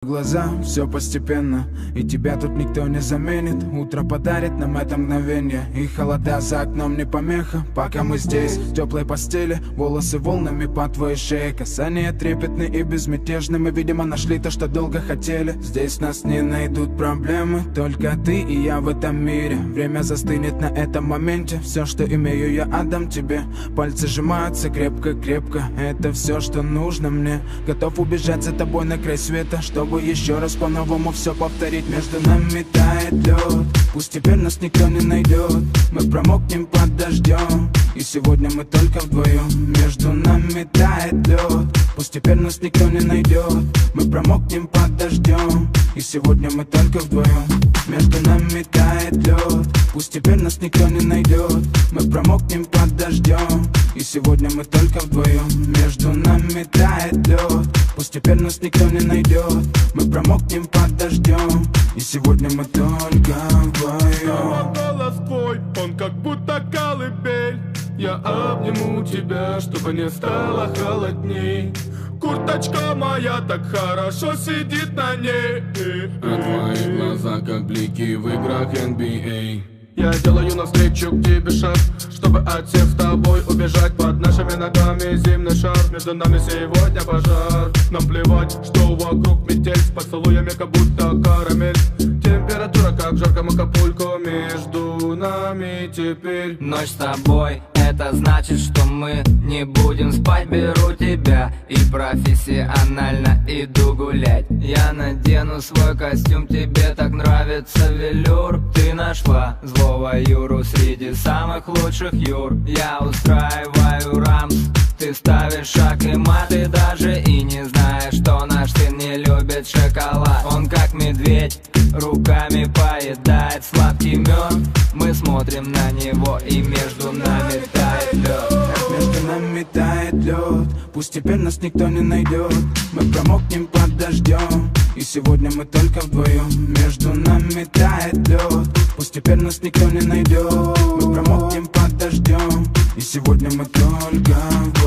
Глаза, все постепенно, и тебя тут никто не заменит. Утро подарит нам это мгновение, и холода за окном не помеха. Пока мы здесь, в теплой постели, волосы волнами по твоей шее. Касания трепетны и безмятежны, мы, видимо, нашли то, что долго хотели. Здесь нас не найдут проблемы, только ты и я в этом мире. Время застынет на этом моменте, все, что имею, я отдам тебе. Пальцы сжимаются крепко-крепко, это все, что нужно мне. Готов убежать за тобой на край света, чтобы еще раз по-новому все повторить. Между нами тает лед, пусть теперь нас никто не найдет. Мы промокнем под дождем, и сегодня мы только вдвоем. Между нами тает лед, пусть теперь нас никто не найдет. Мы промокнем под дождем, и сегодня мы только вдвоем. Между нами тает лед, пусть теперь нас никто не найдет. Мы промокнем под дождем, и сегодня мы только вдвоем. Между нами тает лед, пусть теперь нас никто не найдет. Мы промокнем под дождем, и сегодня мы только вдвоем. Голос твой, он как будто колыбель. Я обниму тебя, чтобы не стало холодней. Курточка моя так хорошо сидит на ней. А твои глаза как блики в играх NBA. Я делаю навстречу к тебе шаг, чтобы от всех с тобой убежать. Под нашими ногами зимний шар, между нами сегодня пожар. Нам плевать, что вокруг метель, с поцелуями как будто карамель. Температура как в жарком Акапулько, между нами теперь. Ночь с тобой, это значит, что мы не будем спать. Беру тебя и профессионально иду гулять. Я надену свой костюм, тебе так нравится велюр. Ты нашла злого Юру среди самых лучших Юр. Я устраиваю рамс, ты ставишь шаг и мат. Ты даже и не знаешь, что наш сын не любит шоколад. Он как медведь, руками поедает сладкий мед. Мы смотрим на него, и между нами тает лед. Между нами тает лед, пусть теперь нас никто не найдет. Мы промокнем под дождем, и сегодня мы только вдвоем. Между нами тает лед, пусть теперь нас никто не найдет. Мы промокнем под дождем, и сегодня мы только вдвоем.